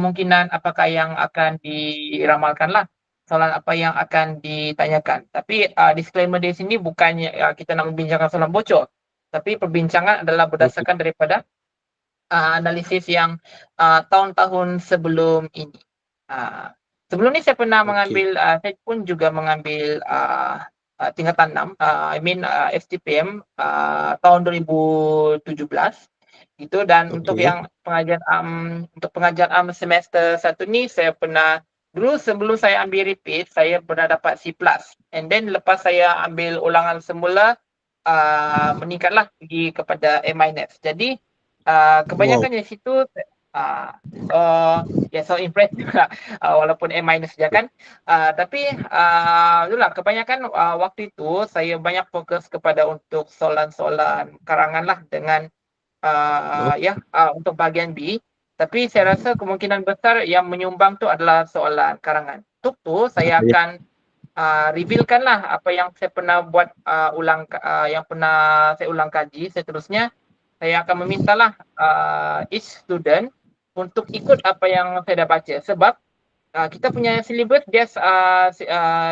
kemungkinan apakah yang akan diramalkan lah, soalan apa yang akan ditanyakan. Tapi disclaimer di sini bukannya kita nak membincangkan soalan bocor, tapi perbincangan adalah berdasarkan daripada analisis yang tahun-tahun sebelum ini. Sebelum ni saya pernah mengambil, saya pun juga mengambil tingkatan 6, STPM tahun 2017 gitu, dan untuk yang pengajian semester 1 ni saya pernah dulu sebelum saya ambil repeat saya pernah dapat C+, and then lepas saya ambil ulangan semula meningkatlah pergi kepada A-. Jadi kebanyakan di situ so impressive lah, walaupun A- saja kan. Tapi itulah kebanyakan waktu itu saya banyak fokus kepada untuk soalan-soalan karangan lah dengan untuk bahagian B. Tapi saya rasa kemungkinan besar yang menyumbang tu adalah soalan karangan. Untuk tu saya akan revealkan lah apa yang saya pernah buat yang pernah saya ulang kaji. Seterusnya saya akan memintalah each student untuk ikut apa yang saya dah baca, sebab kita punya syllabus dia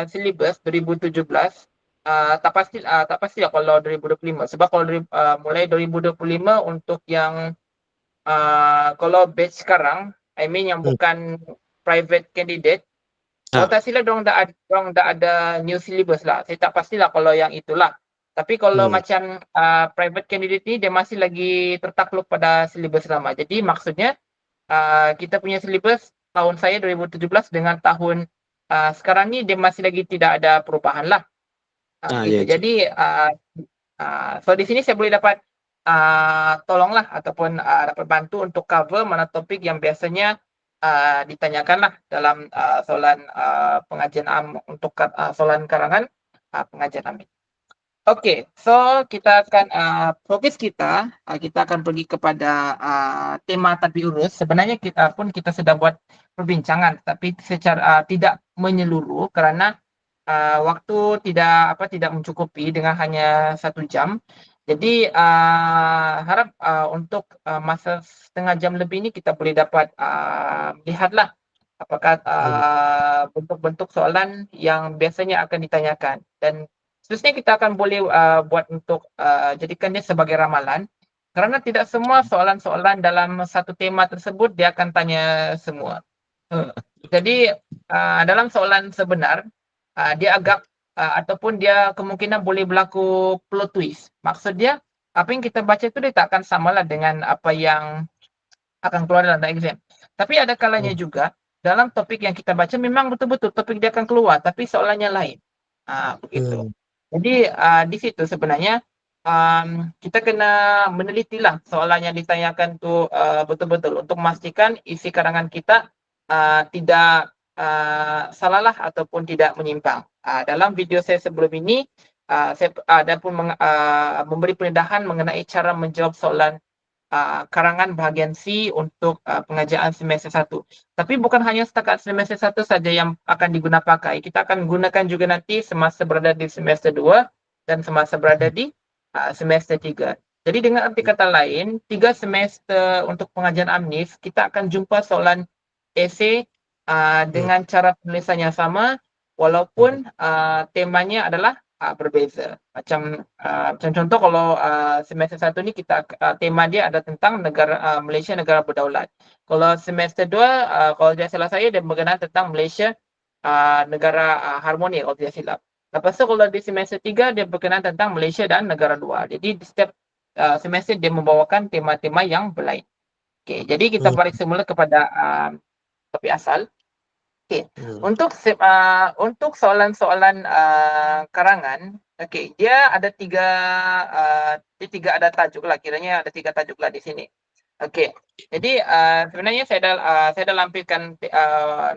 syllabus 2017, tak pasti lah kalau 2025, sebab kalau mulai 2025 untuk yang kalau batch sekarang, yang bukan private candidate, kalau tak silap dorang dah ada new syllabus lah. Saya tak pastilah kalau yang itulah. Tapi kalau macam private candidate ni dia masih lagi tertakluk pada syllabus lama. Jadi maksudnya kita punya syllabus tahun saya 2017 dengan tahun sekarang ni dia masih lagi tidak ada perubahan lah. Gitu. Jadi so di sini saya boleh dapat tolonglah ataupun dapat bantu untuk cover mana topik yang biasanya ditanyakanlah dalam soalan pengajian untuk soalan karangan pengajian amin. Okey, so kita akan fokus kita akan pergi kepada tema tadbir urus. Sebenarnya kita sedang buat perbincangan, tapi secara tidak menyeluruh kerana waktu tidak mencukupi dengan hanya 1 jam. Jadi harap untuk masa setengah jam lebih ni kita boleh dapat melihatlah apakah bentuk-bentuk soalan yang biasanya akan ditanyakan, dan seterusnya kita akan boleh buat untuk jadikan dia sebagai ramalan, kerana tidak semua soalan-soalan dalam satu tema tersebut dia akan tanya semua. Jadi dalam soalan sebenar dia agak ataupun dia kemungkinan boleh berlaku plot twist. Maksud dia apa yang kita baca tu dia tak akan samalah dengan apa yang akan keluar dalam exam. Tapi ada kalanya juga dalam topik yang kita baca memang betul-betul topik dia akan keluar, tapi soalannya lain. Begitu. Jadi di situ sebenarnya kita kena menelitilah soalan yang ditanyakan tu betul-betul untuk memastikan isi karangan kita tidak salahlah ataupun tidak menyimpang. Dalam video saya sebelum ini saya ada pun memberi pendedahan mengenai cara menjawab soalan karangan bahagian C untuk pengajian semester 1. Tapi bukan hanya setakat semester 1 saja yang akan diguna pakai. Kita akan gunakan juga nanti semasa berada di semester 2 dan semasa berada di semester 3. Jadi dengan arti kata lain, 3 semester untuk pengajian AMNIF, kita akan jumpa soalan esei dengan cara penulisannya sama, walaupun temanya adalah berbeza. Macam contoh kalau semester 1 ni kita tema dia ada tentang negara Malaysia negara berdaulat. Kalau semester 2 kalau tidak salah saya dia berkenaan tentang Malaysia negara harmoni kalau tidak silap. Lepas tu kalau di semester 3 dia berkenaan tentang Malaysia dan negara luar. Jadi di setiap semester dia membawakan tema-tema yang berlain. Okey, jadi kita balik semula kepada topik asal. Okey, untuk soalan-soalan karangan, okey, dia ada tiga ada tajuk lah, kiranya ada 3 tajuk lah di sini. Okey, jadi sebenarnya saya dah lampirkan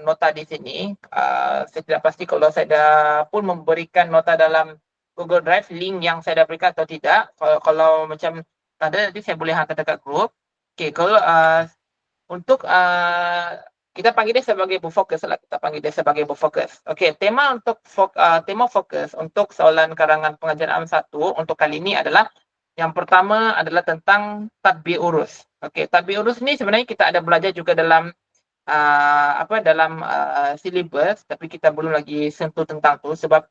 nota di sini. Saya tidak pasti kalau saya dah pun memberikan nota dalam Google Drive, link yang saya dah berikan atau tidak. Kalau macam tak ada, nanti saya boleh hantar dekat grup. Okey, kalau untuk kita panggil dia sebagai berfokus lah. Kita panggil dia sebagai berfokus. Okey, tema fokus untuk soalan karangan pengajian am 1 untuk kali ini adalah yang pertama adalah tentang tadbir urus. Okey, tadbir urus ni sebenarnya kita ada belajar juga dalam dalam syllabus, tapi kita belum lagi sentuh tentang tu sebab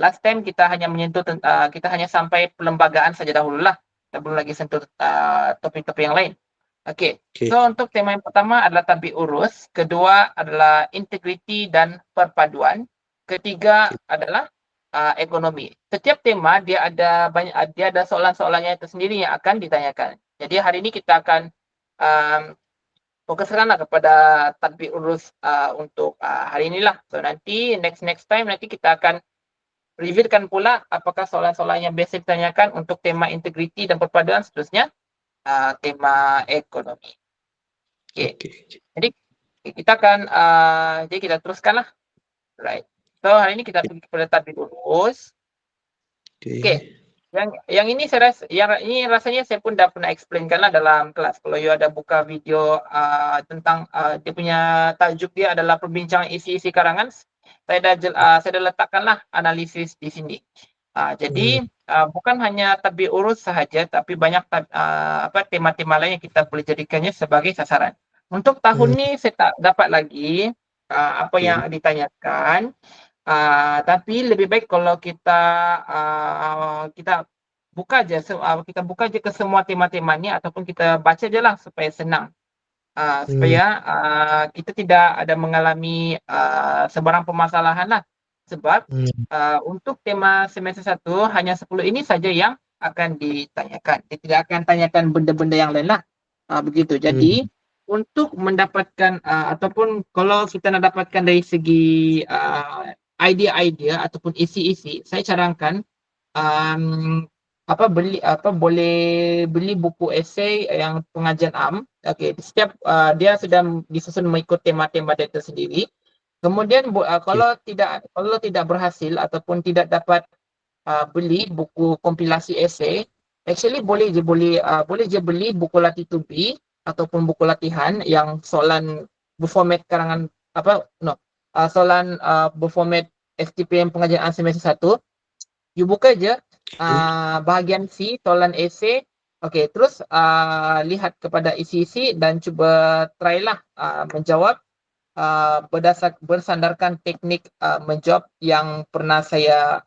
last time kita hanya menyentuh kita hanya sampai perlembagaan saja dahulu lah. Kita belum lagi sentuh topik-topik yang lain. Okey. Okey. So untuk tema yang pertama adalah tadbir urus, kedua adalah integriti dan perpaduan, ketiga adalah ekonomi. Setiap tema dia ada soalan-soalannya tersendiri yang akan ditanyakan. Jadi hari ini kita akan fokuskanlah kepada tadbir urus untuk hari inilah. So nanti next time nanti kita akan revealkan pula apakah soalan-soalan yang biasa ditanyakan untuk tema integriti dan perpaduan, seterusnya tema ekonomi. Okey. Jadi kita akan jadi kita teruskanlah. Right. So hari ini kita pergi kepada tadbir urus. Okey. Yang ini saya rasa, ini rasanya saya pun dah pernah explainkan lah dalam kelas. Kalau you ada buka video tentang dia punya tajuk dia adalah perbincangan isi-isi karangan, saya dah letakkanlah analisis di sini. Jadi bukan hanya tadbir urus sahaja, tapi banyak tema-tema lain yang kita boleh jadikannya sebagai sasaran. Untuk tahun ni saya tak dapat lagi apa yang ditanyakan. Tapi lebih baik kalau kita buka je ke semua tema-tema ni ataupun kita baca je lah supaya senang. Supaya kita tidak ada mengalami sebarang permasalahan lah. Sebab untuk tema semester 1 hanya 10 ini saja yang akan ditanyakan. Dia tidak akan tanyakan benda-benda yang lain lah. Begitu. Jadi untuk mendapatkan ataupun kalau kita nak dapatkan dari segi idea-idea ataupun isi-isi, saya carankan boleh beli buku esei yang pengajian am. Okey, setiap dia sudah disusun mengikut tema-tema dia tersendiri. Kemudian kalau tidak berhasil ataupun tidak dapat beli buku kompilasi esei, actually boleh je beli buku latih to be ataupun buku latihan yang soalan berformat karangan soalan berformat STPM pengajian semester 1. You buka je bahagian C soalan esei. Okey, terus lihat kepada isi-isi dan cuba try lah menjawab bersandarkan teknik menjawab yang pernah saya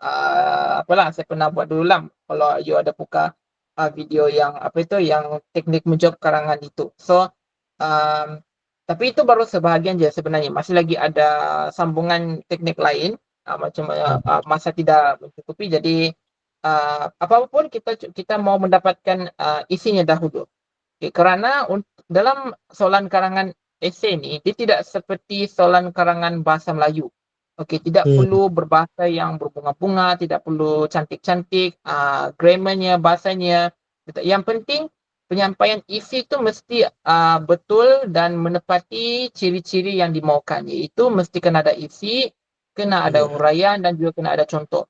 saya pernah buat dulu lah. Kalau you ada buka video yang yang teknik menjawab karangan itu. So tapi itu baru sebahagian je sebenarnya. Masih lagi ada sambungan teknik lain macam masa tidak mencukupi. Jadi apapun kita mau mendapatkan isinya dahulu. Okay, kerana dalam soalan karangan esei ni dia tidak seperti soalan karangan bahasa Melayu. Okey, tidak perlu berbahasa yang berbunga-bunga, tidak perlu cantik-cantik, grammarnya, bahasanya. Yang penting penyampaian isi itu mesti betul dan menepati ciri-ciri yang dimaukan, iaitu mesti kena ada isi, kena ada huraian dan juga kena ada contoh.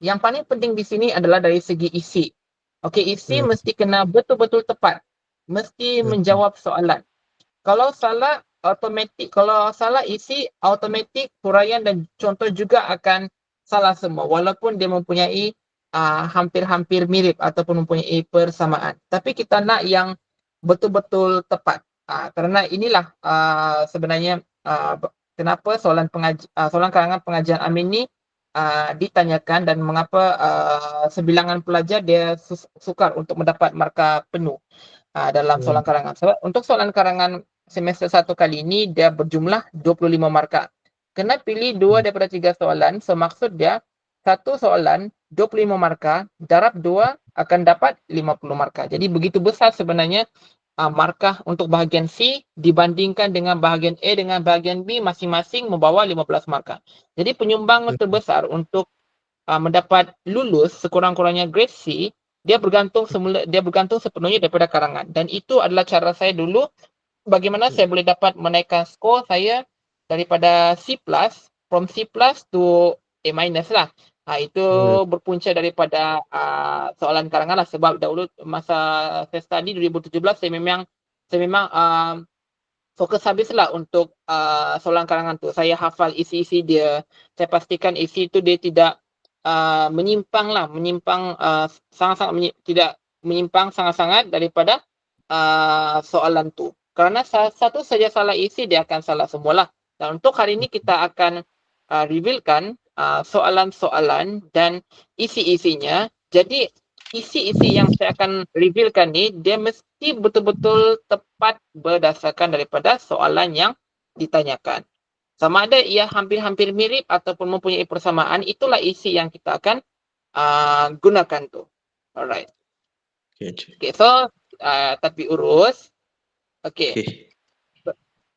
Yang paling penting di sini adalah dari segi isi. Okey, isi mesti kena betul-betul tepat. Mesti menjawab soalan. Kalau salah isi, automatik huraian dan contoh juga akan salah semua walaupun dia mempunyai hampir-hampir mirip ataupun mempunyai persamaan. Tapi kita nak yang betul-betul tepat. Kerana inilah sebenarnya kenapa soalan karangan pengajian Amin ni ditanyakan dan mengapa sebilangan pelajar dia sukar untuk mendapat markah penuh dalam soalan karangan. Sebab untuk soalan karangan semester 1 kali ini dia berjumlah 25 markah. Kena pilih 2 daripada 3 soalan, so maksud dia satu soalan 25 markah, darab 2 akan dapat 50 markah. Jadi begitu besar sebenarnya markah untuk bahagian C dibandingkan dengan bahagian A dengan bahagian B masing-masing membawa 15 markah. Jadi penyumbang terbesar untuk mendapat lulus sekurang-kurangnya grade C dia bergantung sepenuhnya daripada karangan, dan itu adalah cara saya dulu bagaimana saya boleh dapat menaikkan skor saya daripada C+, from C+ to A- lah. Itu berpunca daripada soalan karangan lah, sebab dahulu masa saya study 2017 saya memang fokus habislah untuk soalan karangan tu. Saya hafal isi-isi dia. Saya pastikan isi tu dia tidak tidak menyimpang sangat-sangat daripada soalan tu. Karena satu saja salah isi, dia akan salah semualah. Dan untuk hari ini kita akan revealkan soalan-soalan dan isi-isinya. Jadi isi-isi yang saya akan revealkan ni, dia mesti betul-betul tepat berdasarkan daripada soalan yang ditanyakan. Sama ada ia hampir-hampir mirip ataupun mempunyai persamaan, itulah isi yang kita akan gunakan tu. Alright. Okay, so tapi urus. Okay.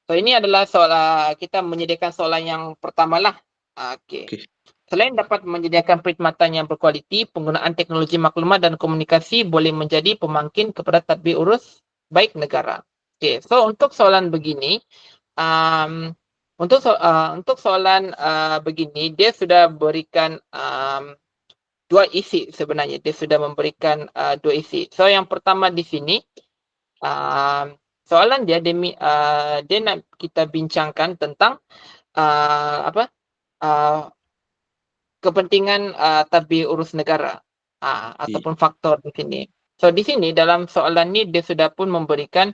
So ini adalah soalan, kita menyediakan soalan yang pertama lah. Okay. Selain dapat menyediakan perkhidmatan yang berkualiti, penggunaan teknologi maklumat dan komunikasi boleh menjadi pemangkin kepada tadbir urus baik negara. Okay, so untuk soalan begini, untuk soalan begini, dia sudah berikan dua isi sebenarnya. Dia sudah memberikan dua isi. So yang pertama di sini, soalan dia nak kita bincangkan tentang kepentingan tadbir urus negara ataupun faktor di sini. So di sini dalam soalan ni dia sudah pun memberikan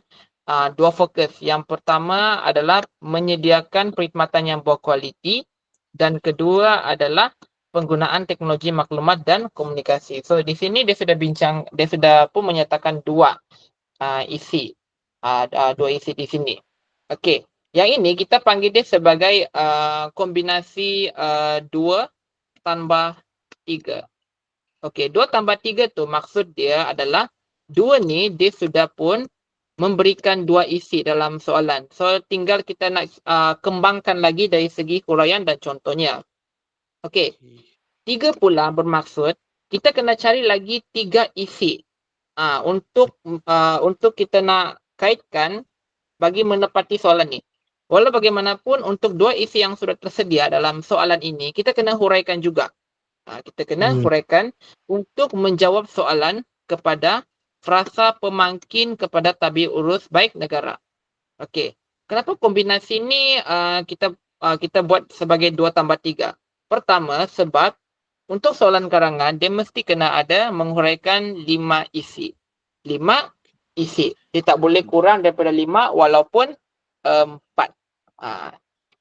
dua fokus. Yang pertama adalah menyediakan perkhidmatan yang berkualiti dan kedua adalah penggunaan teknologi maklumat dan komunikasi. So di sini dia sudah pun menyatakan dua isi. Dua isi di sini. Okey. Yang ini kita panggil dia sebagai kombinasi 2 tambah 3. Okey, 2 tambah 3 tu maksud dia adalah 2 ni dia sudah pun memberikan dua isi dalam soalan. So tinggal kita nak kembangkan lagi dari segi huraian dan contohnya. Okey. 3 pula bermaksud kita kena cari lagi 3 isi. Untuk kita nak kaitkan bagi menepati soalan ni. Walau bagaimanapun untuk dua isi yang sudah tersedia dalam soalan ini, kita kena huraikan juga. Kita kena huraikan untuk menjawab soalan kepada frasa pemangkin kepada tadbir urus baik negara. Okey. Kenapa kombinasi ni kita buat sebagai 2 tambah 3? Pertama, sebab untuk soalan karangan, dia mesti kena ada menghuraikan 5 isi. 5 isi. Dia tak boleh kurang daripada 5 walaupun 4.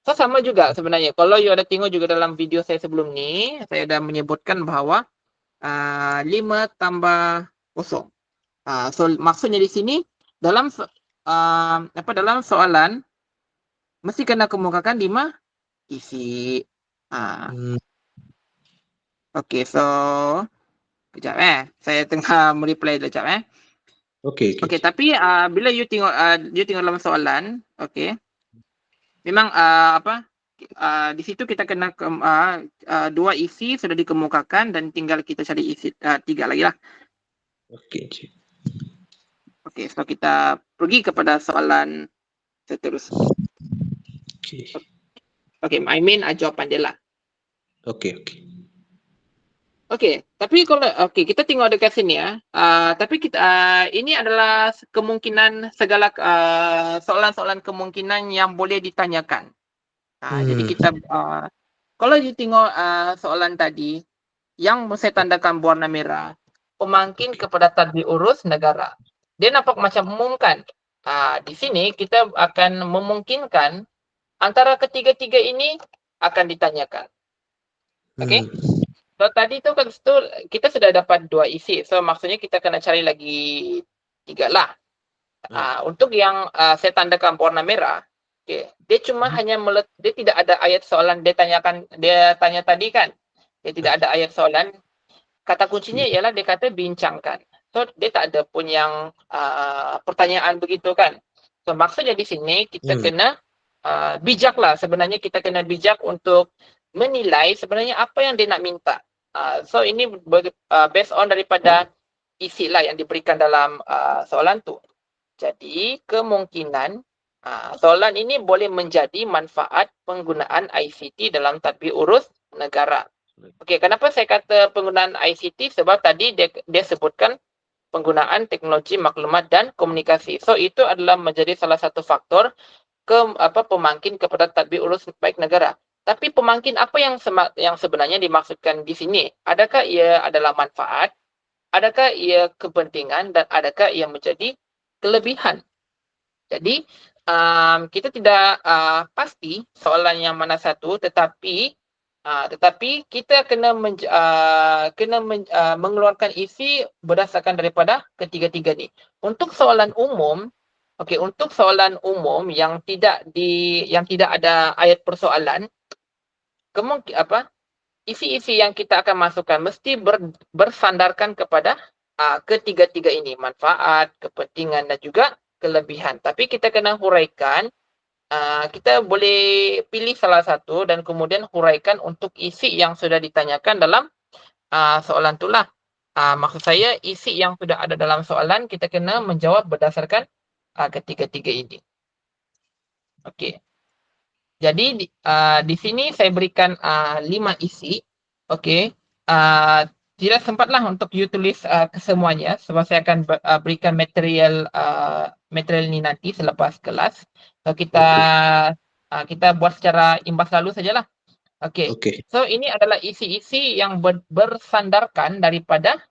So sama juga sebenarnya. Kalau you ada tengok juga dalam video saya sebelum ni, saya dah menyebutkan bahawa 5 tambah 0. So maksudnya di sini dalam dalam soalan mesti kena kemukakan 5 isi. Okey, so kejap saya tengah mereply kejap Okey, tapi bila you tengok dalam soalan, okey. Memang di situ kita kena dua isi sudah dikemukakan dan tinggal kita cari isi 3 lagi lah. Okey, cik. Okey, so kita pergi kepada soalan seterusnya. Okey, I mean jawapan dia lah. Okey. Okey, tapi kalau kita tengok dekat sini tapi kita ini adalah kemungkinan segala soalan-soalan kemungkinan yang boleh ditanyakan. Jadi kita kalau you tengok soalan tadi yang saya tandakan berwarna merah, pemangkin kepada tadbir urus negara. Dia nampak macam memungkinkan. Di sini kita akan memungkinkan antara ketiga-tiga ini akan ditanyakan. Okey? So tadi tu kan kita sudah dapat 2 isi. So maksudnya kita kena cari lagi 3 lah. Untuk yang saya tandakan warna merah, dia cuma hanya dia tidak ada ayat soalan dia tanya tadi kan. Dia tidak ada ayat soalan. Kata kuncinya ialah dia kata bincangkan. So dia tak ada pun yang pertanyaan begitu kan. So maksudnya di sini kita kena bijak lah. Sebenarnya kita kena bijak untuk menilai sebenarnya apa yang dia nak minta. So ini based on daripada isi lah yang diberikan dalam soalan tu. Jadi kemungkinan soalan ini boleh menjadi manfaat penggunaan ICT dalam tadbir urus negara. Okey, kenapa saya kata penggunaan ICT? Sebab tadi dia sebutkan penggunaan teknologi maklumat dan komunikasi. So itu adalah menjadi salah satu faktor pemangkin kepada tadbir urus baik negara. Tapi pemangkin apa yang sebenarnya dimaksudkan di sini? Adakah ia adalah manfaat? Adakah ia kepentingan dan adakah ia menjadi kelebihan? Jadi kita tidak pasti soalan yang mana satu, tetapi kita kena mengeluarkan isi berdasarkan daripada ketiga-tiga ni. Untuk soalan umum, untuk soalan umum yang tidak ada ayat persoalan, isi-isi yang kita akan masukkan mesti bersandarkan kepada ketiga-tiga ini, manfaat, kepentingan dan juga kelebihan. Tapi kita kena huraikan, kita boleh pilih salah satu dan kemudian huraikan untuk isi yang sudah ditanyakan dalam soalan itulah. Maksud saya isi yang sudah ada dalam soalan kita kena menjawab berdasarkan ketiga-tiga ini. Okey. Jadi di sini saya berikan 5 isi. Okey. Tidak sempatlah untuk you tulis kesemuanya sebab saya akan berikan material ni nanti selepas kelas. So kita buat secara imbas lalu sajalah. Okey. So ini adalah isi-isi yang bersandarkan daripada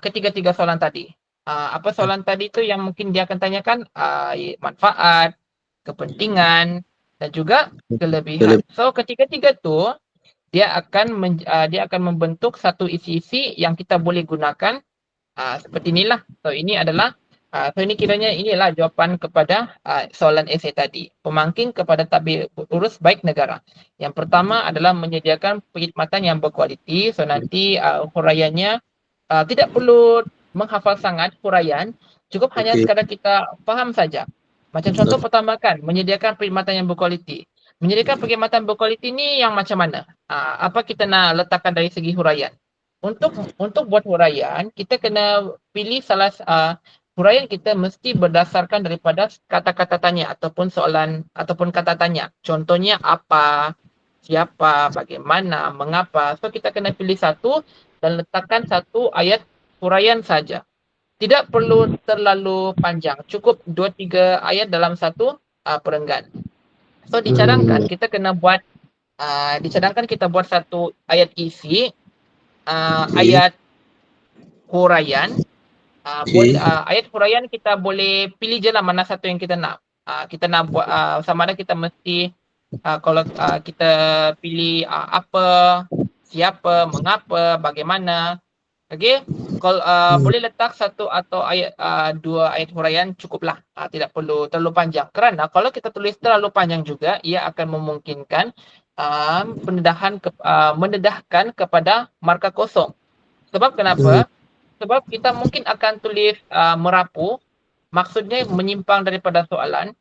ketiga-tiga soalan tadi. Apa soalan tadi tu yang mungkin dia akan tanyakan? Manfaat, kepentingan dan juga kelebihan. So ketiga-tiga tu dia akan membentuk satu isi-isi yang kita boleh gunakan seperti inilah. So ini adalah ini kiranya inilah jawapan kepada soalan esei tadi. Pemangkin kepada tabir urus baik negara. Yang pertama adalah menyediakan perkhidmatan yang berkualiti. So nanti huraiannya tidak perlu menghafal sangat huraian, cukup hanya sekadar kita faham saja. Macam contoh pertama kan, menyediakan perkhidmatan yang berkualiti. Menyediakan perkhidmatan berkualiti ni yang macam mana? Apa kita nak letakkan dari segi huraian? Untuk buat huraian, kita kena pilih huraian kita mesti berdasarkan daripada kata-kata tanya ataupun soalan ataupun kata tanya. Contohnya apa, siapa, bagaimana, mengapa. So kita kena pilih satu dan letakkan satu ayat huraian saja. Tidak perlu terlalu panjang. Cukup 2-3 ayat dalam satu perenggan. So dicadangkan kita buat satu ayat isi, ayat huraian. Ayat huraian kita boleh pilih je lah mana satu yang kita nak. Kita nak buat sama ada kita mesti kalau kita pilih apa, siapa, mengapa, bagaimana. Okey, kalau boleh letak satu atau dua ayat huraian cukuplah. Tidak perlu terlalu panjang. Kerana kalau kita tulis terlalu panjang juga, ia akan memungkinkan mendedahkan kepada markah kosong. Sebab kenapa? Sebab kita mungkin akan tulis merapu, maksudnya menyimpang daripada soalan.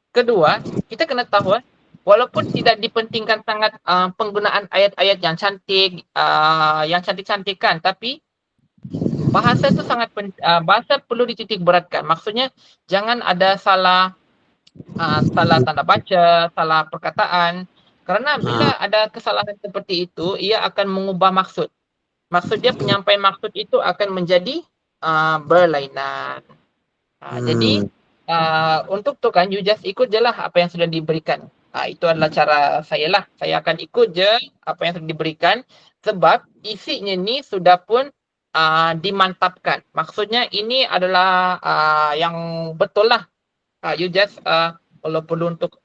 Kedua, kita kena tahu walaupun tidak dipentingkan sangat penggunaan ayat-ayat yang cantik, yang cantik-cantik kan, tapi bahasa itu bahasa perlu dititik beratkan. Maksudnya jangan ada salah tanda baca, salah perkataan. Kerana bila ada kesalahan seperti itu, ia akan mengubah maksud. Maksudnya penyampaian maksud itu akan menjadi berlainan. Jadi untuk tu kan you just ikut je lah apa yang sudah diberikan. Itu adalah cara saya lah. Saya akan ikut je apa yang sudah diberikan sebab isinya ni sudah pun dimantapkan. Maksudnya ini adalah yang betul lah. You just kalau perlu untuk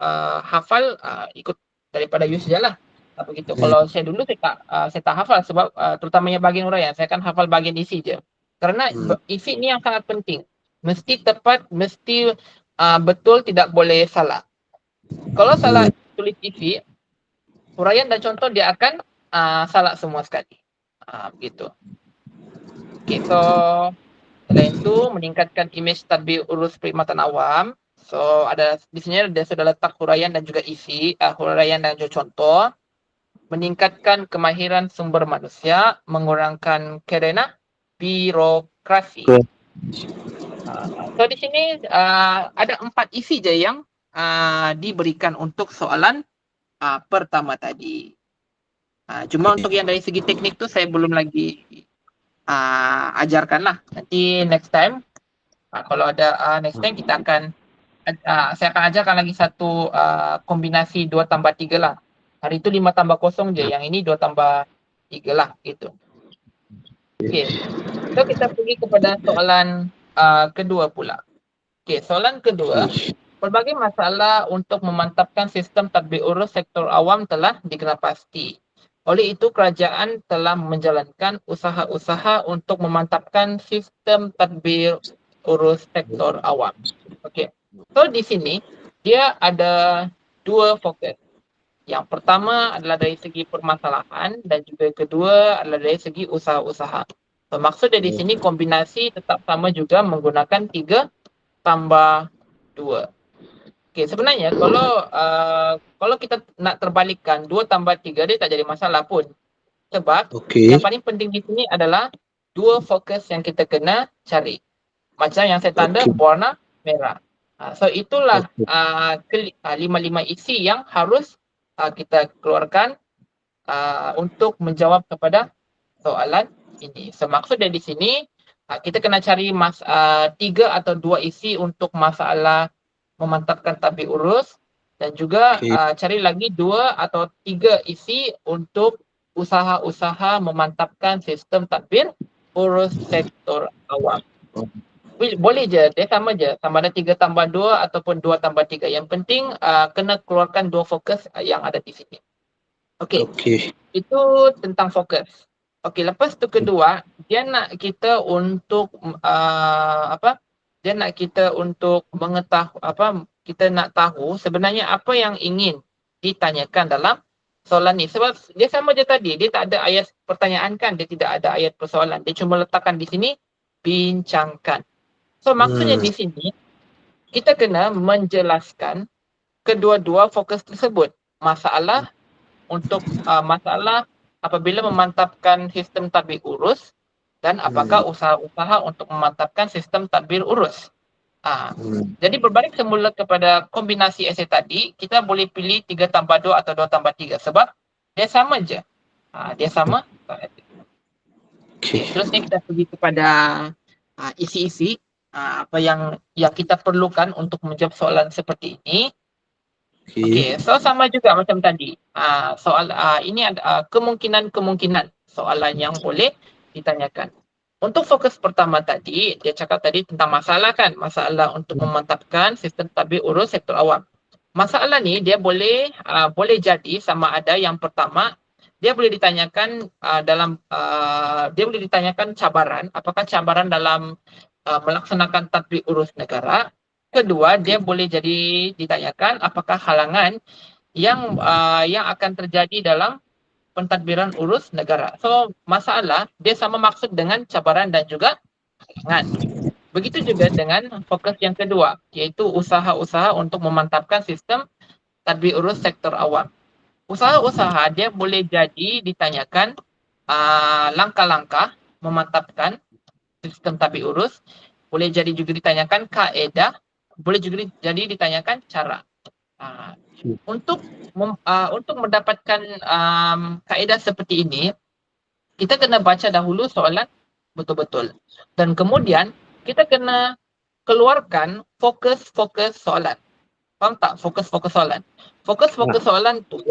hafal ikut daripada you sajalah. Begitu. Kalau saya dulu saya tak hafal sebab terutamanya bahagian huraian, saya akan hafal bahagian isi je. Kerana isi ni yang sangat penting. Mesti tepat, mesti betul, tidak boleh salah. Kalau salah tulis isi, huraian dan contoh dia akan salah semua sekali. Begitu. Okay, so selain itu meningkatkan imej tadbir urus perkhidmatan awam. So ada di sini dia sudah letak huraian dan juga isi, huraian dan juga contoh. Meningkatkan kemahiran sumber manusia, mengurangkan kerana birokrasi. So di sini ada 4 isi je yang diberikan untuk soalan pertama tadi. Cuma untuk yang dari segi teknik tu saya belum lagi ajarkan lah. Nanti next time, kalau ada next time kita akan saya akan ajarkan lagi satu kombinasi 2+3 lah. Hari itu 5+0 je, yang ini 2+3 lah gitu. Okay, so kita pergi kepada soalan kedua pula. Okey, soalan kedua, pelbagai masalah untuk memantapkan sistem tadbir urus sektor awam telah dikenal pasti. Oleh itu, kerajaan telah menjalankan usaha-usaha untuk memantapkan sistem tadbir urus sektor awam. Okey. So di sini dia ada dua fokus. Yang pertama adalah dari segi permasalahan dan juga kedua adalah dari segi usaha-usaha. So, maksud dari sini kombinasi tetap sama juga menggunakan 3 tambah 2. Okey, sebenarnya kalau kita nak terbalikkan 2 tambah 3 dia tak jadi masalah pun. Sebab yang paling penting di sini adalah dua fokus yang kita kena cari. Macam yang saya tanda berwarna merah. So itulah 5 isi yang harus kita keluarkan untuk menjawab kepada soalan ini. So maksud dari sini kita kena cari 3 atau 2 isi untuk masalah memantapkan tadbir urus dan juga cari lagi 2 atau 3 isi untuk usaha-usaha memantapkan sistem tadbir urus sektor awam. Boleh je, dia sama je. Sama ada 3 tambah 2 ataupun 2 tambah 3. Yang penting kena keluarkan 2 fokus yang ada di sini. Okey. Itu tentang fokus. Okey, lepas tu kedua, dia nak kita untuk dia nak kita untuk kita nak tahu sebenarnya apa yang ingin ditanyakan dalam soalan ni. Sebab dia sama je tadi, dia tak ada ayat pertanyaan kan, dia tidak ada ayat persoalan. Dia cuma letakkan di sini bincangkan. So maksudnya di sini kita kena menjelaskan kedua-dua fokus tersebut. Masalah apabila memantapkan sistem tadbir urus dan apakah usaha-usaha untuk memantapkan sistem tadbir urus. Jadi berbalik semula kepada kombinasi esei tadi, kita boleh pilih 3 tambah 2 atau 2 tambah 3 sebab dia sama je. Dia sama. Terusnya kita pergi kepada isi-isi apa yang kita perlukan untuk menjawab soalan seperti ini. Okey, so sama juga macam tadi. Ini ada kemungkinan-kemungkinan soalan yang boleh ditanyakan. Untuk fokus pertama tadi, dia cakap tadi tentang masalah kan, masalah untuk memantapkan sistem tadbir urus sektor awam. Masalah ni dia boleh jadi sama ada yang pertama dia boleh ditanyakan cabaran, apakah cabaran dalam melaksanakan tadbir urus negara. Kedua, dia boleh jadi ditanyakan apakah halangan yang akan terjadi dalam pentadbiran urus negara. So, masalah dia sama maksud dengan cabaran dan juga halangan. Begitu juga dengan fokus yang kedua, iaitu usaha-usaha untuk memantapkan sistem tadbir urus sektor awam. Usaha-usaha dia boleh jadi ditanyakan langkah-langkah memantapkan sistem tadbir urus, boleh jadi juga ditanyakan kaedah, boleh juga jadi ditanyakan cara. Untuk mendapatkan kaedah seperti ini, kita kena baca dahulu soalan betul-betul. Dan kemudian kita kena keluarkan fokus-fokus soalan. Faham tak? Fokus-fokus soalan. Fokus-fokus soalan tu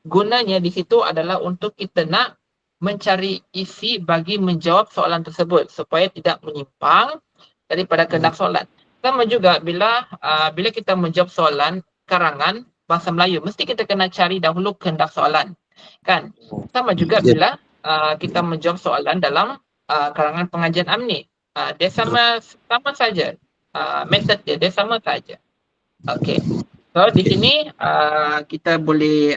gunanya di situ adalah untuk kita nak mencari isi bagi menjawab soalan tersebut supaya tidak menyimpang daripada kehendak soalan. Sama juga bila kita menjawab soalan karangan bahasa Melayu, mesti kita kena cari dahulu kehendak soalan. Kan? Sama juga bila kita menjawab soalan dalam karangan pengajian AMNI. Dia sama saja. Method dia sama saja. Okey. So di sini kita boleh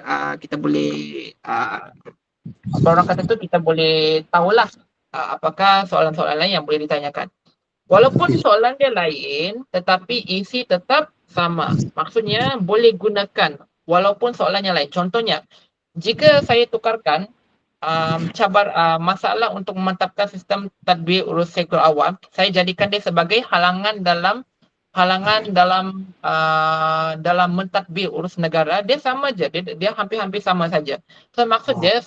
orang kata tu kita boleh tahulah apakah soalan-soalan lain yang boleh ditanyakan. Walaupun soalan dia lain tetapi isi tetap sama. Maksudnya boleh gunakan walaupun soalannya lain. Contohnya, jika saya tukarkan masalah untuk memantapkan sistem tadbir urus sektor awam, saya jadikan dia sebagai halangan dalam mentadbir urus negara, dia sama je, dia hampir-hampir sama saja. So maksud dia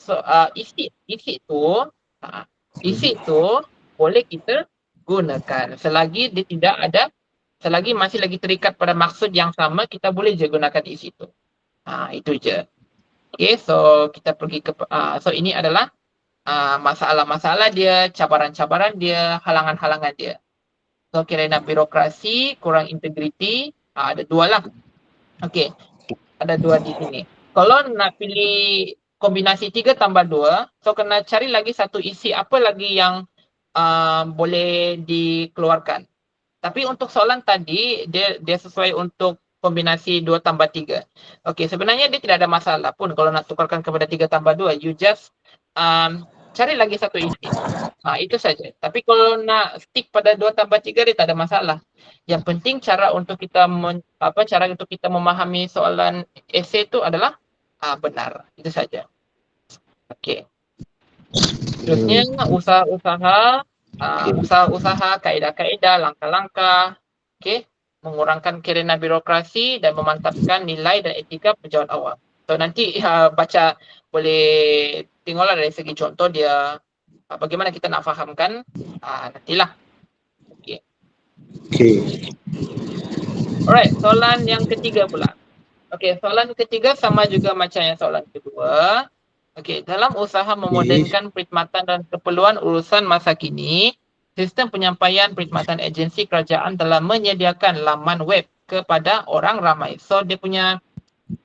isi tu boleh kita gunakan selagi masih lagi terikat pada maksud yang sama, kita boleh je gunakan isi tu. Itu je. Okay, so kita pergi ke so ini adalah masalah-masalah dia, cabaran-cabaran dia, halangan-halangan dia. So kerana birokrasi, kurang integriti, ada dua lah. Okey, ada dua di sini. Kalau nak pilih kombinasi 3 tambah 2, so kena cari lagi satu isi apa lagi yang boleh dikeluarkan. Tapi untuk soalan tadi, dia sesuai untuk kombinasi 2 tambah 3. Okey, sebenarnya dia tidak ada masalah pun kalau nak tukarkan kepada 3 tambah 2. You just cari lagi satu isi. Itu saja. Tapi kalau nak stick pada 2 tambah 3, dia tak ada masalah. Yang penting cara untuk kita memahami soalan esei itu adalah benar. Itu saja. Okey. Terusnya usaha-usaha, usaha-usaha, kaedah-kaedah, langkah-langkah, okey, mengurangkan kerana birokrasi dan memantapkan nilai dan etika pejabat awam. So nanti baca boleh tengoklah dari segi contoh dia bagaimana kita nak fahamkan, nantilah. Okey. Alright, soalan yang ketiga pula. Okey, soalan ketiga sama juga macam yang soalan kedua. Okey, dalam usaha memodernkan perkhidmatan dan keperluan urusan masa kini, sistem penyampaian perkhidmatan agensi kerajaan telah menyediakan laman web kepada orang ramai. So dia punya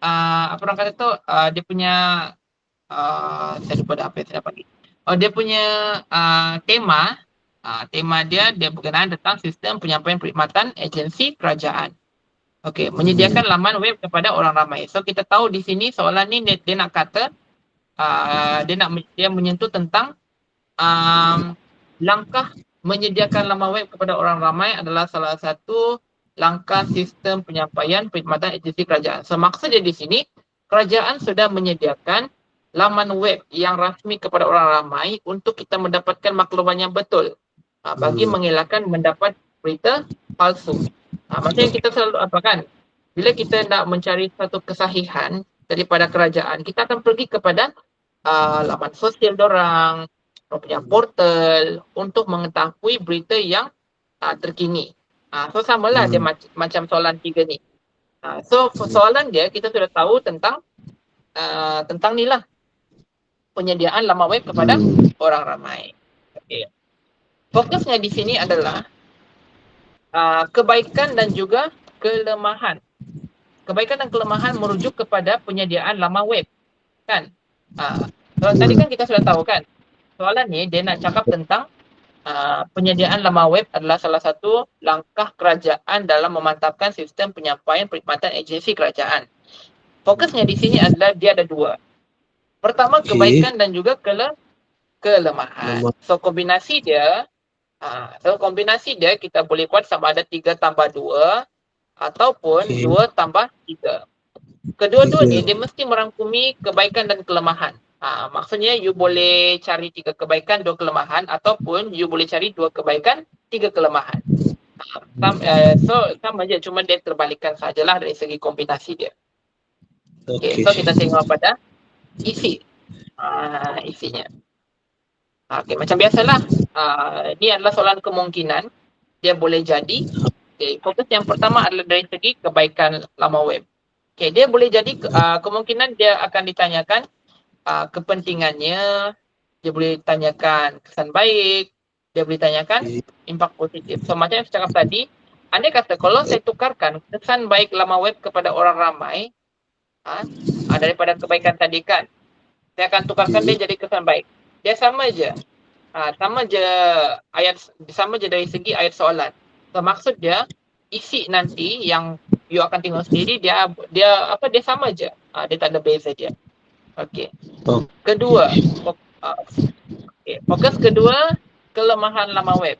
apa orang kata tu, dia punya saya lupa dah apa yang saya dapat lagi. Dia punya tema dia berkenaan tentang sistem penyampaian perkhidmatan agensi kerajaan. Okey, menyediakan laman web kepada orang ramai. So kita tahu di sini soalan ni dia nak kata dia menyentuh tentang langkah menyediakan laman web kepada orang ramai adalah salah satu langkah sistem penyampaian perkhidmatan agensi kerajaan. So maksudnya di sini kerajaan sudah menyediakan laman web yang rasmi kepada orang ramai untuk kita mendapatkan makluman yang betul bagi mengelakkan mendapat berita palsu. Maksudnya kita selalu apa kan? Bila kita nak mencari satu kesahihan daripada kerajaan, kita akan pergi kepada laman sosial dorang, punya portal untuk mengetahui berita yang terkini. So samalah dia macam soalan 3 ni. So soalan dia kita sudah tahu tentang ni lah, penyediaan laman web kepada orang ramai. Okay. Fokusnya di sini adalah kebaikan dan juga kelemahan. Kebaikan dan kelemahan merujuk kepada penyediaan laman web, kan? Tadi kan kita sudah tahu kan, soalan ni dia nak cakap tentang penyediaan laman web adalah salah satu langkah kerajaan dalam memantapkan sistem penyampaian perkhidmatan agensi kerajaan. Fokusnya di sini adalah dia ada dua. Pertama, kebaikan dan juga kelemahan. So kombinasi dia kita boleh buat sama ada 3 tambah 2 ataupun 2 tambah 3. Kedua-dua ni dia mesti merangkumi kebaikan dan kelemahan. Maksudnya you boleh cari 3 kebaikan, 2 kelemahan, ataupun you boleh cari 2 kebaikan, 3 kelemahan. So sama je, cuma dia terbalikkan sajalah dari segi kombinasi dia. Okay, so kita tengok pada isinya. Okay, macam biasalah, ini adalah soalan kemungkinan. Dia boleh jadi. Okay, fokus yang pertama adalah dari segi kebaikan laman web. Okay, dia boleh jadi kemungkinan dia akan ditanyakan kepentingannya, dia boleh tanyakan kesan baik, dia boleh tanyakan impak positif. So macam yang saya cakap tadi, andai kata kalau saya tukarkan kesan baik laman web kepada orang ramai daripada kebaikan tadi kan, saya akan tukarkan dia jadi kesan baik. Dia sama je. Sama je dari segi ayat soalan. So maksud dia isi nanti yang you akan tengok sendiri dia sama je. Dia tak ada beza dia. Okey. Kedua, fokus kedua, kelemahan laman web.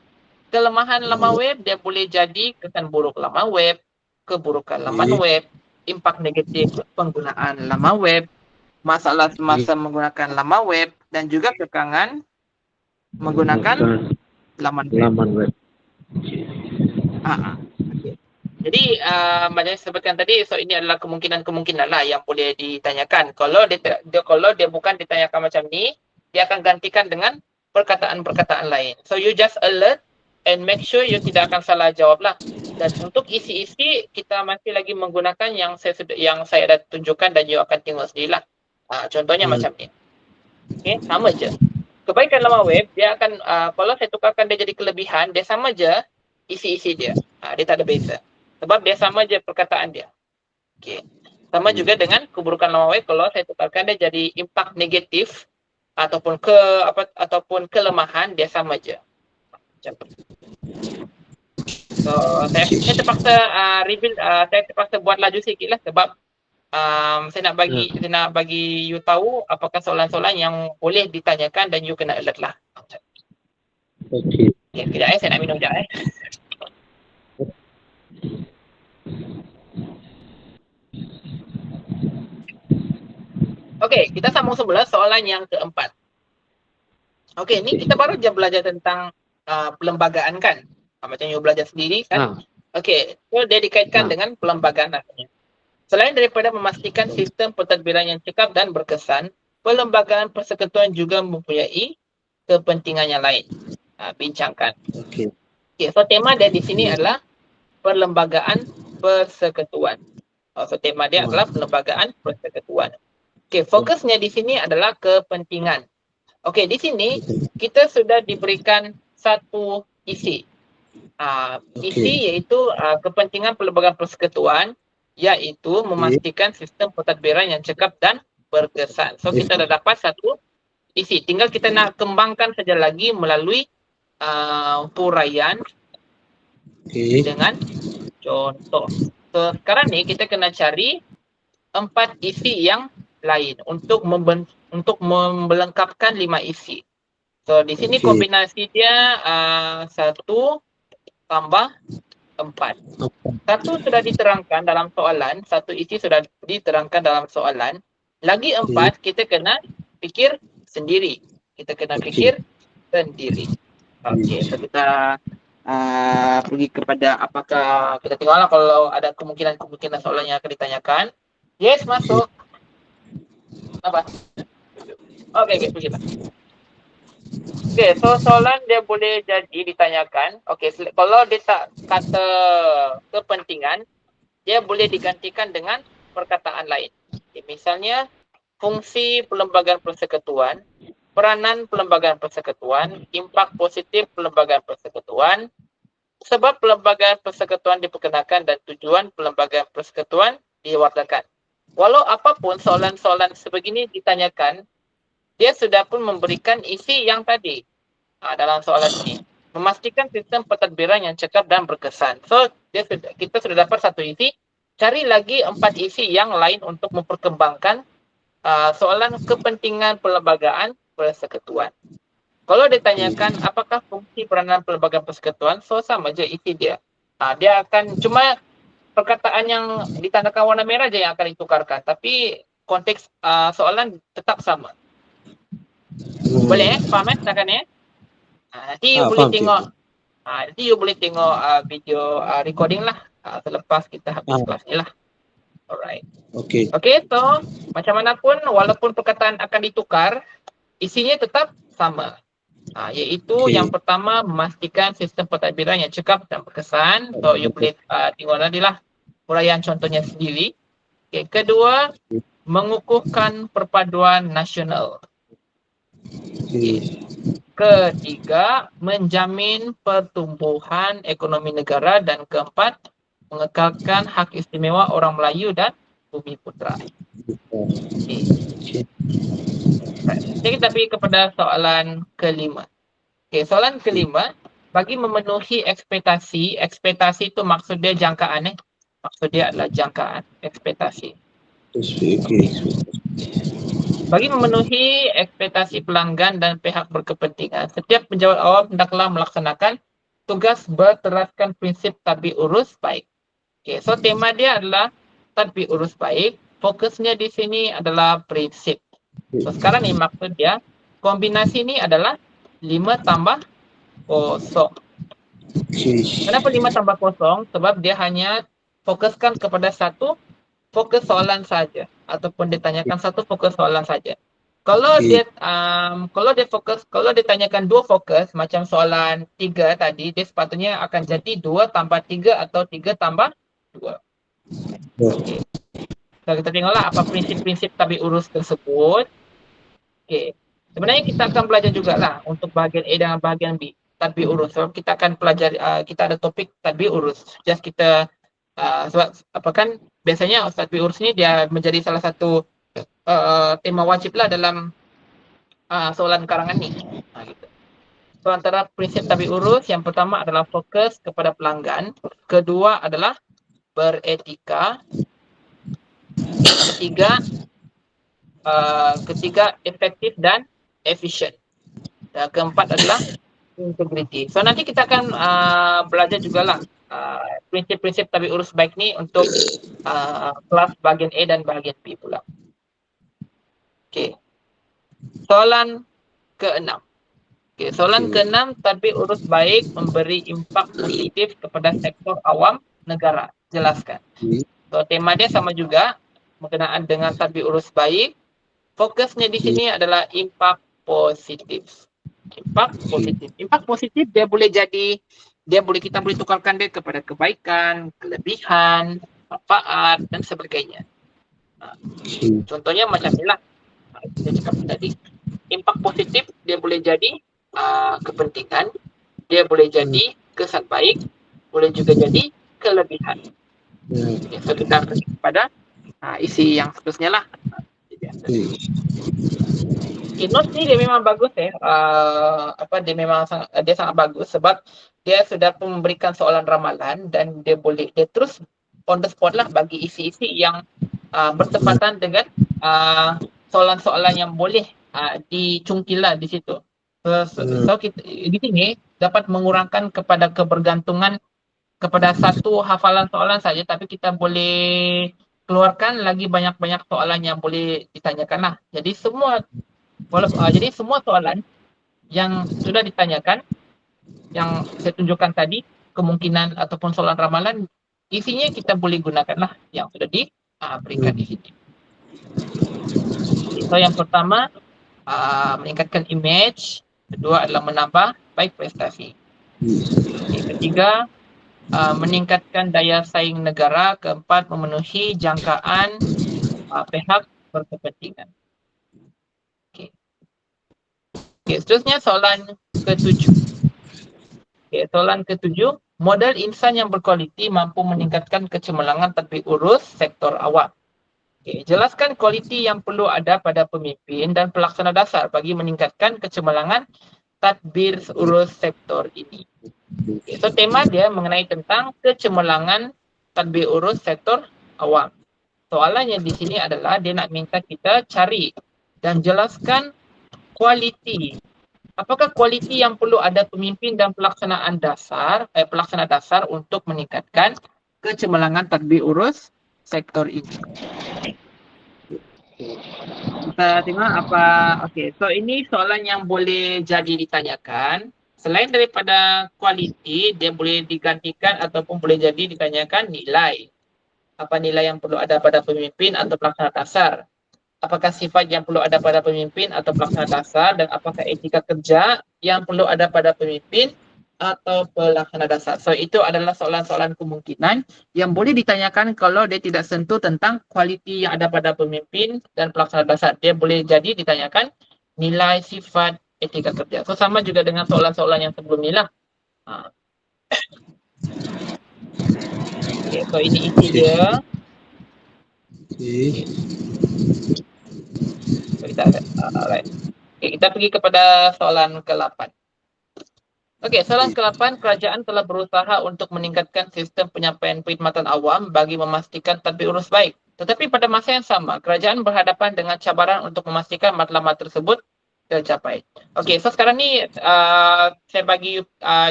Kelemahan laman web dia boleh jadi kesan buruk laman web, keburukan laman web, impak negatif penggunaan laman web, masalah semasa menggunakan laman web, dan juga kekangan menggunakan laman web. Jadi macam saya sebutkan tadi, so ini adalah kemungkinan lah yang boleh ditanyakan. Kalau dia bukan ditanyakan macam ni, dia akan gantikan dengan perkataan-perkataan lain. So you just alert and make sure you tidak akan salah jawab lah. Dan untuk isi-isi kita masih lagi menggunakan yang saya dah tunjukkan dan you akan tengok sendirilah. Contohnya macam ni. Okay, sama je. Kebaikan laman web dia akan kalau saya tukarkan dia jadi kelebihan, dia sama je. isi-isi dia. Dia tak ada beza. Sebab dia sama je perkataan dia. Okay. Sama juga dengan keburukan lawan Y, kalau saya tukarkan dia jadi impak negatif ataupun ataupun kelemahan, dia sama je. So saya terpaksa saya terpaksa buat laju sikit lah sebab saya nak bagi you tahu apakah soalan-soalan yang boleh ditanyakan dan you kena alert lah. Okey. Okay, sekejap saya nak minum sekejap Okey, kita sambung semula soalan yang keempat. Okey, ni kita baru je belajar tentang perlembagaan kan? Macam you belajar sendiri kan? Okey, so dia dikaitkan dengan perlembagaan rasanya. Selain daripada memastikan sistem pentadbiran yang cekap dan berkesan, perlembagaan persekutuan juga mempunyai kepentingan yang lain. Bincangkan. Okey, so tema dia di sini adalah perlembagaan persekutuan. So tema dia adalah perlembagaan persekutuan. Okey, fokusnya di sini adalah kepentingan. Okey, di sini kita sudah diberikan satu isi. Isi iaitu kepentingan perlembagaan persekutuan, iaitu memastikan sistem pentadbiran yang cekap dan berkesan. So kita dah dapat satu isi. Tinggal kita nak kembangkan saja lagi melalui huraian dengan contoh. So sekarang ni kita kena cari 4 isi yang lain untuk melengkapkan 5 isi. So di sini kombinasi dia 1 tambah 4. Satu sudah diterangkan dalam soalan, satu isi sudah diterangkan dalam soalan. Lagi 4 kita kena fikir sendiri. Okey, so kita pergi kepada apakah kita tengoklah kalau ada kemungkinan soalan yang akan ditanyakan. Yes, masuk. Apa? Okey, pergilah. Okey, so soalan dia boleh jadi ditanyakan. Okey, kalau dia tak kata kepentingan, dia boleh digantikan dengan perkataan lain. Okay, misalnya, fungsi perlembagaan persekutuan, peranan perlembagaan persekutuan, impak positif perlembagaan persekutuan, sebab perlembagaan persekutuan diperkenalkan dan tujuan perlembagaan persekutuan diwakilkan. Walau apapun soalan-soalan sebegini ditanyakan, dia sudah pun memberikan isi yang tadi dalam soalan ini. Memastikan sistem pentadbiran yang cekap dan berkesan. So, kita sudah dapat satu isi. Cari lagi 4 isi yang lain untuk memperkembangkan soalan kepentingan perlembagaan persekutuan. Kalau ditanyakan apakah fungsi peranan perlembagaan persekutuan, so sama je isi dia. Dia akan cuma perkataan yang ditandakan warna merah je yang akan ditukarkan. Tapi konteks soalan tetap sama. Boleh faham takkan nanti you boleh tengok video recording lah selepas kita habis kelas ni lah. Alright. Okey, so macam mana pun walaupun perkataan akan ditukar, isinya tetap sama. Iaitu yang pertama memastikan sistem pentadbiran yang cekap dan berkesan. So you boleh tengok nanti lah huraian contohnya sendiri. Okay. Kedua, mengukuhkan perpaduan nasional. Ketiga, menjamin pertumbuhan ekonomi negara, dan keempat, mengekalkan hak istimewa orang Melayu dan Bumi Putra. Jadi kita pergi kepada soalan kelima. Soalan kelima, bagi memenuhi ekspektasi itu maksud dia jangkaan Maksud dia adalah jangkaan, ekspektasi. Bagi memenuhi ekspektasi pelanggan dan pihak berkepentingan, setiap penjawat awam hendaklah melaksanakan tugas berteraskan prinsip tadbir urus baik. So tema dia adalah tadbir urus baik. Fokusnya di sini adalah prinsip. So sekarang ni maksud dia, kombinasi ni adalah 5 tambah 0. Kenapa 5 tambah 0? Sebab dia hanya fokuskan kepada satu fokus soalan saja, ataupun ditanyakan satu fokus soalan saja. Kalau dia tanyakan 2 fokus macam soalan 3 tadi, dia sepatutnya akan jadi 2 tambah 3 atau 3 tambah 2. Okey. So kita tengoklah apa prinsip-prinsip tadbir urus tersebut. Okey. Sebenarnya kita akan belajar jugalah untuk bahagian A dan bahagian B. tadbir urus. So kita akan pelajari, kita ada topik tadbir urus. Just kita sebab apa kan biasanya tadbir urus ni dia menjadi salah satu tema wajib lah dalam soalan karangan ni. Gitu. So antara prinsip tadbir urus, yang pertama adalah fokus kepada pelanggan, kedua adalah beretika, ketiga efektif dan efisien, dan keempat adalah integriti. So nanti kita akan belajar jugalah prinsip-prinsip tadbir urus baik ni untuk kelas bahagian A dan bahagian B pula. Okey. Soalan ke-6. Okay, soalan ke-6, tadbir urus baik memberi impak positif kepada sektor awam negara. Jelaskan. So, tema dia sama juga berkenaan dengan tadbir urus baik. Fokusnya di sini adalah impak positif. Impak positif. Impak positif dia boleh jadi, kita boleh tukarkan dia kepada kebaikan, kelebihan, manfaat dan sebagainya. Contohnya macam inilah. Saya cakap tadi. Impak positif dia boleh jadi kepentingan, dia boleh jadi kesan baik, boleh juga jadi kelebihan. Okay, so kita pergi kepada isi yang seterusnya lah. Okay, note ni dia memang bagus dia sangat bagus sebab dia sudah memberikan soalan ramalan dan dia terus on the spot lah bagi isi-isi yang bertepatan dengan soalan-soalan yang boleh dicungkil lah di situ. So kita di sini dapat mengurangkan kepada kebergantungan kepada satu hafalan soalan saja, tapi kita boleh keluarkan lagi banyak-banyak soalan yang boleh ditanyakan lah. Jadi semua soalan yang sudah ditanyakan, yang saya tunjukkan tadi, kemungkinan ataupun soalan ramalan, isinya kita boleh gunakan lah yang sudah diberikan di sini. So yang pertama, meningkatkan image. Kedua adalah menambah baik prestasi. Ketiga, meningkatkan daya saing negara. Keempat, memenuhi jangkaan pihak berkepentingan. Okay, seterusnya soalan ke-7. Soalan ke-7, modal insan yang berkualiti mampu meningkatkan kecemerlangan tadbir urus sektor awam. Jelaskan kualiti yang perlu ada pada pemimpin dan pelaksana dasar bagi meningkatkan kecemerlangan tadbir urus sektor ini. So tema dia mengenai tentang kecemerlangan tadbir urus sektor awam. Soalannya di sini adalah dia nak minta kita cari dan jelaskan kualiti. Apakah kualiti yang perlu ada pemimpin dan pelaksana dasar untuk meningkatkan kecemerlangan tadbir urus sektor ini. Kita tengok apa. Okey, so ini soalan yang boleh jadi ditanyakan. Selain daripada kualiti, dia boleh digantikan ataupun boleh jadi ditanyakan nilai. Apa nilai yang perlu ada pada pemimpin atau pelaksana dasar? Apakah sifat yang perlu ada pada pemimpin atau pelaksana dasar, dan apakah etika kerja yang perlu ada pada pemimpin atau pelaksana dasar. So itu adalah soalan-soalan kemungkinan yang boleh ditanyakan kalau dia tidak sentuh tentang kualiti yang ada pada pemimpin dan pelaksana dasar. Dia boleh jadi ditanyakan nilai, sifat, etika kerja. So sama juga dengan soalan-soalan yang sebelum ni lah. Okay, so ini isi dia. So kita pergi kepada soalan ke-8. Okey, soalan ke-8, kerajaan telah berusaha untuk meningkatkan sistem penyampaian perkhidmatan awam bagi memastikan tadbir urus baik. Tetapi pada masa yang sama, kerajaan berhadapan dengan cabaran untuk memastikan matlamat tersebut tercapai. Okey, so sekarang ni saya bagi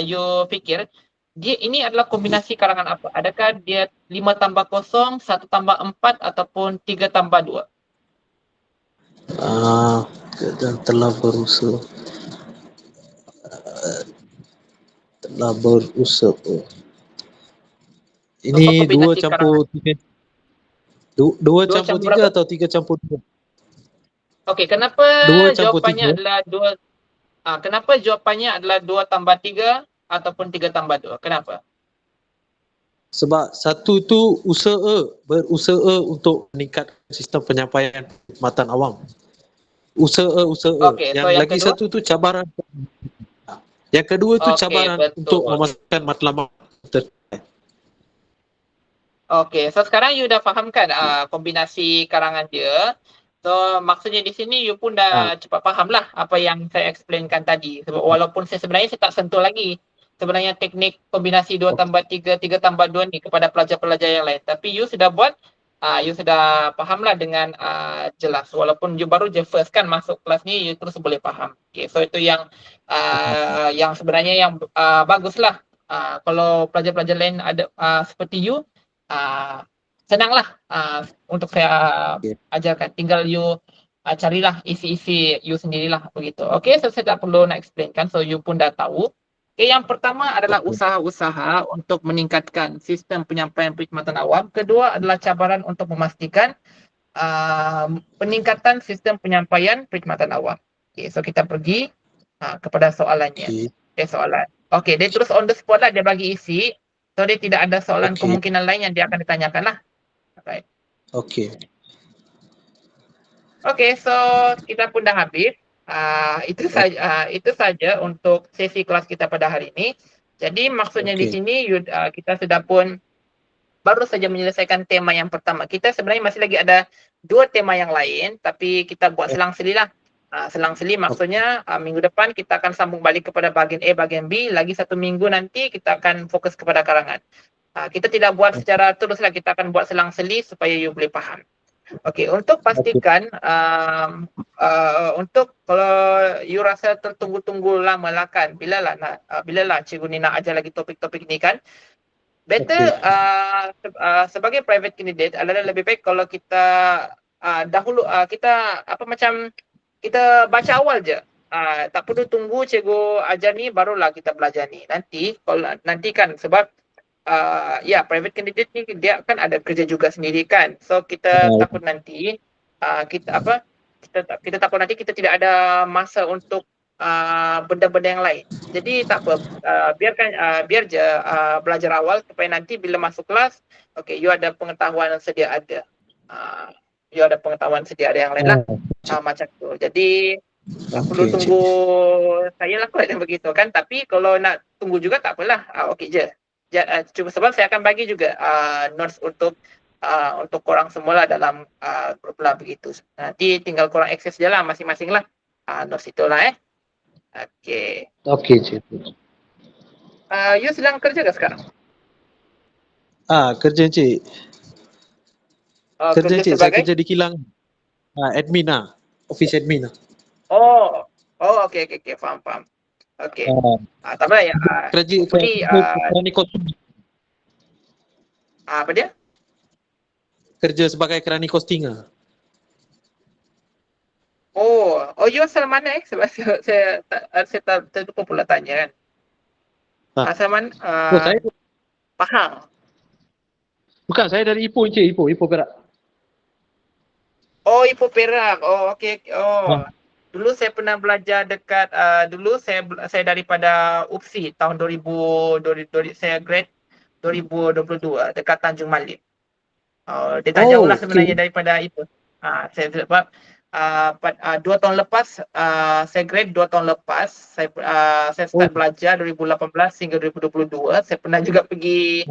you fikir, ini adalah kombinasi karangan apa? Adakah dia 5+0, 1+4 ataupun 3+2? Kerajaan telah berusaha. Ini 2+3. 2+3 atau 3+2? Okey, kenapa jawapannya adalah 2? Kenapa jawapannya adalah 2+3 ataupun 3+2? Kenapa? Sebab satu tu berusaha untuk meningkatkan sistem penyampaian perkhidmatan awam. Usaha. Okay, yang so yang lagi kedua? satu tu cabaran. Yang kedua tu Okey, cabaran untuk betul. memasukkan matlamat. Okey, so sekarang you dah faham kan kombinasi karangan dia. So maksudnya di sini you pun Ah, dah cepat faham lah apa yang saya explainkan tadi. Sebab walaupun sebenarnya saya tak sentuh lagi sebenarnya teknik kombinasi 2 tambah 3, 3 tambah 2 ni kepada pelajar-pelajar yang lain. Tapi you sudah buat, you sudah faham lah dengan jelas. Walaupun you baru je first kan masuk kelas ni, you terus boleh faham. Okay, so itu yang sebenarnya yang bagus lah. Kalau pelajar-pelajar lain ada seperti you, uh, senanglah untuk saya okey. ajarkan. Tinggal you carilah isi-isi you sendirilah begitu. Okay, so saya tak perlu nak explainkan. So you pun dah tahu. Okay, yang pertama adalah Okey. usaha-usaha untuk meningkatkan sistem penyampaian perkhidmatan awam. Kedua adalah cabaran untuk memastikan peningkatan sistem penyampaian perkhidmatan awam. Okay, so kita pergi kepada soalannya. Okey. Soalan. Okay, dia terus on the spot lah dia bagi isi. So dia tidak ada soalan Okey. kemungkinan lain yang dia akan ditanyakan lah. Right. Okey. Okay, so kita pun dah habis. Itu saja untuk sesi kelas kita pada hari ini. Jadi maksudnya di Okey. sini kita sudah pun baru saja menyelesaikan tema yang pertama. Kita sebenarnya masih lagi ada 2 tema yang lain, tapi kita buat selang-seli lah. Selang-seli maksudnya minggu depan kita akan sambung balik kepada bahagian A, bahagian B. Lagi 1 minggu nanti kita akan fokus kepada karangan. Kita tidak buat secara teruslah, kita akan buat selang-seli supaya you boleh faham. Okey, untuk pastikan untuk kalau you rasa tertunggu-tunggu lama lah kan, bilalah cikgu ni nak ajar lagi topik-topik ni kan. Better sebagai private candidate adalah lebih baik kalau kita dahulu kita kita baca awal je. Tak perlu tunggu cikgu ajar ni barulah kita belajar ni. Nanti kan sebab private candidate ni dia kan ada kerja juga sendiri kan. So kita takut nanti kita takut nanti kita tidak ada masa untuk benda-benda yang lain. Jadi tak apa, biar je belajar awal supaya nanti bila masuk kelas, okay, you ada pengetahuan yang sedia ada. Yang lain lah. Macam tu. Jadi tak perlu tunggu saya lakukan yang begitu kan. Tapi kalau nak tunggu juga tak apalah. Okey je. Cuma sebab saya akan bagi juga notes untuk korang semualah dalam grup lah begitu. Nanti tinggal korang akses je lah masing-masing lah notes itulah Okey. Okey, cikgu. You sedang kerja ke sekarang? Kerja encik. Kerja encik, saya kerja di kilang. Admin office admin Oh, okey, faham. Okey. Tak apa ya. Kerja kerani kosting. Apa dia? Kerja sebagai kerani costing Oh, you asal mana Sebab saya terlupa pula tanya kan. Asal mana? Saya Pahang. bukan, saya dari Ipoh encik, Ipoh Perak. Oh, Ipoh Perak. Oh, okey. Oh. Dulu saya pernah belajar dekat dulu saya daripada UPSI tahun 2000 saya grade 2022 dekat Tanjung Malim. Dia tak jauh lah sebenarnya daripada itu. Saya sebab 2 tahun lepas saya grade 2 tahun lepas saya start belajar 2018 hingga 2022. Saya pernah juga pergi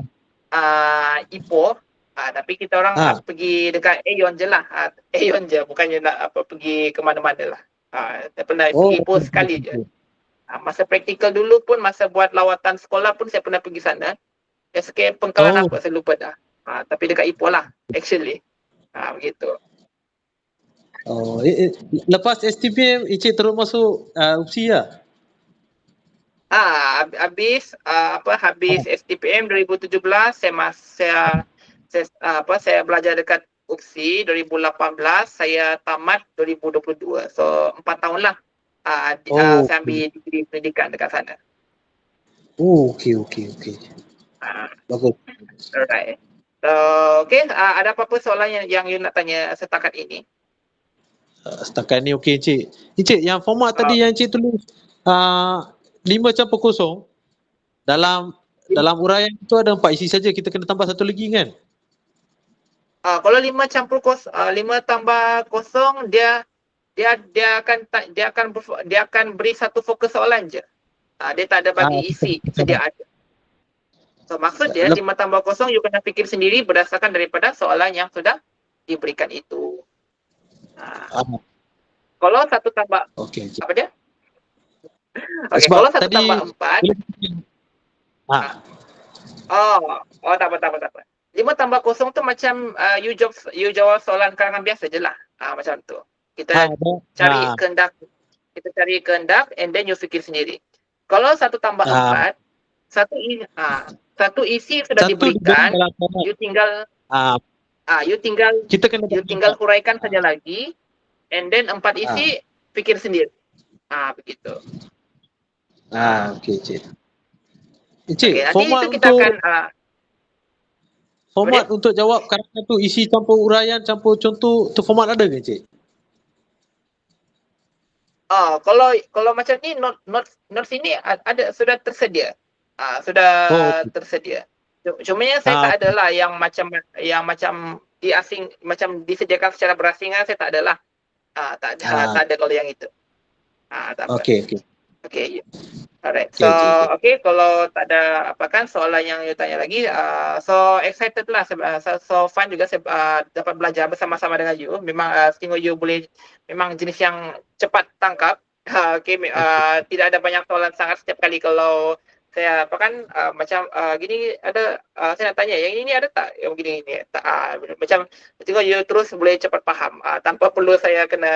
Ipoh. Tapi kita orang pergi dekat Aeon je lah. Aeon je, bukannya nak pergi ke mana-mana lah. Saya pernah pergi Ipoh sekali je. Masa praktikal dulu pun, masa buat lawatan sekolah pun saya pernah pergi sana. SK pengkalan apa, saya lupa dah. Tapi dekat Ipoh lah, actually. Begitu. Lepas STPM, encik terus masuk UPSI lah? Habis STPM 2017, saya belajar dekat UPSI 2018, saya tamat 2022. So 4 tahun lah saya ambil degree pendidikan dekat sana. Okey. Bagus. Alright. So, ada apa-apa soalan yang you nak tanya setakat ini? Setakat ni okey encik. Encik, yang format tadi yang encik tulis 5.0 dalam uraian itu ada 4 isi saja, kita kena tambah satu lagi kan? Kalau 5 tambah kosong dia akan beri satu fokus soalan je. Dia tak ada bagi isi, sedia ada. So maksud dia 5 tambah kosong you kena fikir sendiri berdasarkan daripada soalan yang sudah diberikan itu. Kalau 1 tambah Okey. apa dia? Okey, Sebab kalau 1 tadi tambah 4 tak apa. 5 tambah kosong tu macam you jawab soalan karangan biasa je lah. Macam tu. Kita cari kehendak and then you fikir sendiri. Kalau 1 tambah 4, satu isi sudah diberikan, you tinggal kita kena huraikan saja lagi, and then 4 isi fikir sendiri. Begitu. Okey, Cik. Cik, Nanti format itu kita untuk akan format untuk jawab karangan tu isi campur uraian, campur contoh, tu format ada ke, Cik? Kalau macam ni notes ini ada sudah tersedia. Tersedia. Cumanya saya tak ada lah yang macam disediakan secara berasingan, saya tak ada lah. Tak ada kalau yang itu. Tak apa. Okay. Alright. So, kalau tak ada apa kan soalan yang you tanya lagi, so excited lah. So fun juga saya dapat belajar bersama-sama dengan you. Memang tengok you boleh, memang jenis yang cepat tangkap. Tidak ada banyak soalan sangat setiap kali kalau saya apa kan macam gini ada saya nak tanya yang ini ada tak yang begini tak macam tengok you terus boleh cepat faham tanpa perlu saya kena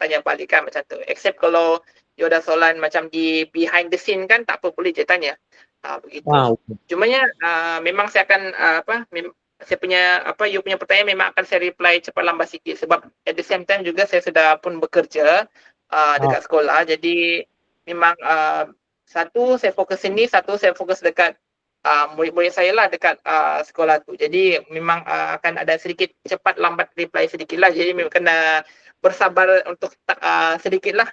tanya balik kan macam tu, except kalau you ada soalan macam di behind the scene kan tak apa boleh je tanya begitu. Cumanya memang saya akan saya punya you punya pertanyaan memang akan saya reply cepat lambat sikit sebab at the same time juga saya sudah pun bekerja dekat sekolah, jadi memang satu saya fokus sini, satu saya fokus dekat murid-murid saya lah dekat sekolah tu. Jadi memang akan ada sedikit cepat lambat reply sedikit lah. Jadi memang kena bersabar untuk sedikit lah.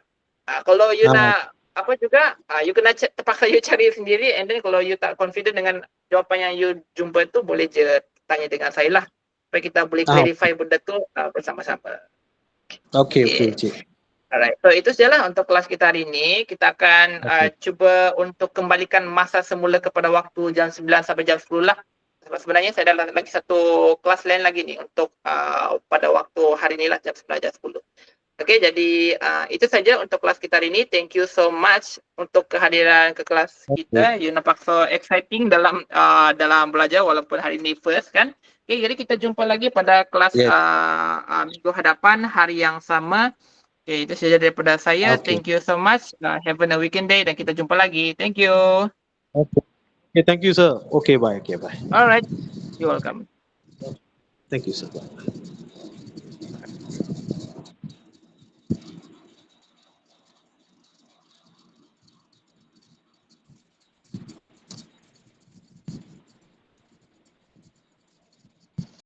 Kalau you nak apa juga, you kena terpaksa you cari sendiri, and then kalau you tak confident dengan jawapan yang you jumpa tu, boleh je tanya dengan saya lah. Supaya kita boleh clarify benda tu bersama-sama. Okey, Cik. Alright, so itu sajalah untuk kelas kita hari ini. Kita akan cuba untuk kembalikan masa semula kepada waktu jam 9 sampai jam 10 lah. Sebab sebenarnya saya ada lagi satu kelas lain lagi ni untuk pada waktu hari ini lah jam 9 jam 10. Okey, jadi itu saja untuk kelas kita hari ini. Thank you so much untuk kehadiran ke kelas kita. You nampak so exciting dalam belajar walaupun hari ini first kan. Okey, jadi kita jumpa lagi pada kelas minggu hadapan hari yang sama. Okay, itu saja daripada saya. Thank you so much. Have a weekend day dan kita jumpa lagi. Thank you. Okay, thank you, sir. Okay, bye. Alright. You're welcome. Thank you, sir. Bye.